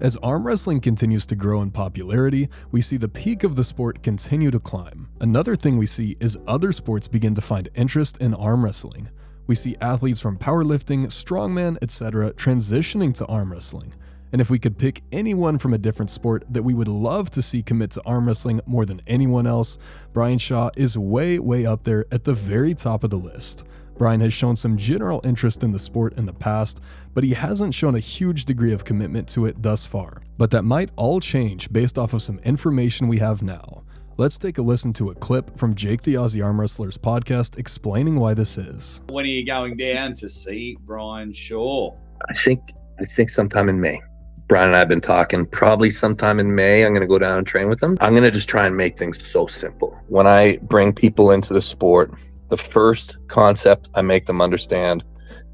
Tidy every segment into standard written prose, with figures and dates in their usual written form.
As arm wrestling continues to grow in popularity, we see the peak of the sport continue to climb. Another thing we see is other sports begin to find interest in arm wrestling. We see athletes from powerlifting, strongman, etc. transitioning to arm wrestling. And if we could pick anyone from a different sport that we would love to see commit to arm wrestling more than anyone else, Brian Shaw is way up there at the very top of the list. Brian has shown some general interest in the sport in the past, but he hasn't shown a huge degree of commitment to it thus far. But that might all change based off of some information we have now. Let's take a listen to a clip from Jake the Aussie Arm Wrestler's podcast explaining why this is. When are you going down to see Brian Shaw? I think sometime in May. Brian and I have been talking, probably sometime in May, I'm going to go down and train with him. I'm going to just try and make things so simple. When I bring people into the sport, the first concept I make them understand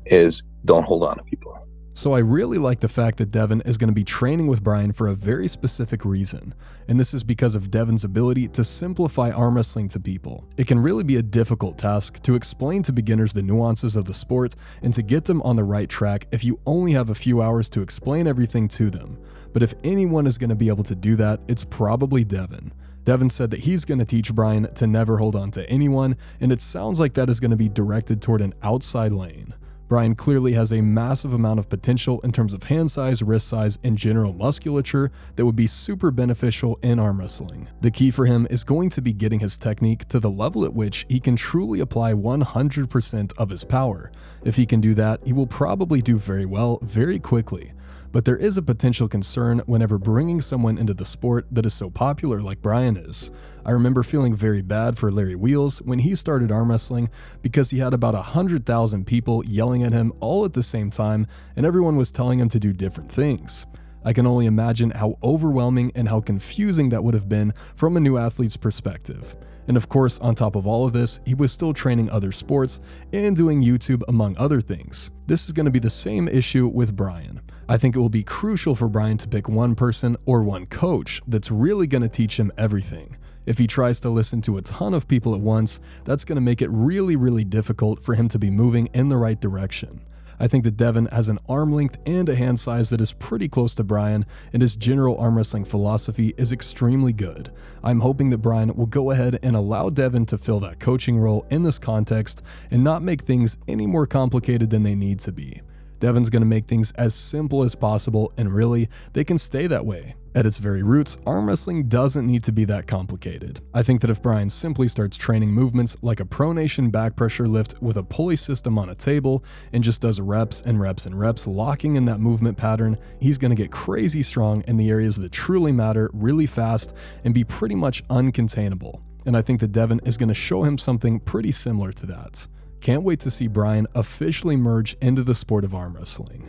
is don't hold on to people. So I really like the fact that Devon is going to be training with Brian for a very specific reason, and this is because of Devon's ability to simplify arm wrestling to people. It can really be a difficult task to explain to beginners the nuances of the sport and to get them on the right track if you only have a few hours to explain everything to them. But if anyone is going to be able to do that, it's probably Devon. Devon said that he's going to teach Brian to never hold on to anyone, and it sounds like that is going to be directed toward an outside lane. Brian clearly has a massive amount of potential in terms of hand size, wrist size, and general musculature that would be super beneficial in arm wrestling. The key for him is going to be getting his technique to the level at which he can truly apply 100% of his power. If he can do that, he will probably do very well very quickly. But there is a potential concern whenever bringing someone into the sport that is so popular like Brian is. I remember feeling very bad for Larry Wheels when he started arm wrestling because he had about 100,000 people yelling at him all at the same time, and everyone was telling him to do different things. I can only imagine how overwhelming and how confusing that would have been from a new athlete's perspective. And of course, on top of all of this, he was still training other sports and doing YouTube among other things. This is going to be the same issue with Brian. I think it will be crucial for Brian to pick one person or one coach that's really going to teach him everything. If he tries to listen to a ton of people at once, that's going to make it really difficult for him to be moving in the right direction. I think that Devon has an arm length and a hand size that is pretty close to Brian, and his general arm wrestling philosophy is extremely good. I'm hoping that Brian will go ahead and allow Devon to fill that coaching role in this context and not make things any more complicated than they need to be. Devon's going to make things as simple as possible, and really, they can stay that way. At its very roots, arm wrestling doesn't need to be that complicated. I think that if Brian simply starts training movements like a pronation back pressure lift with a pulley system on a table and just does reps and reps and reps locking in that movement pattern, he's going to get crazy strong in the areas that truly matter really fast and be pretty much uncontainable. And I think that Devon is going to show him something pretty similar to that. Can't wait to see Brian officially merge into the sport of arm wrestling.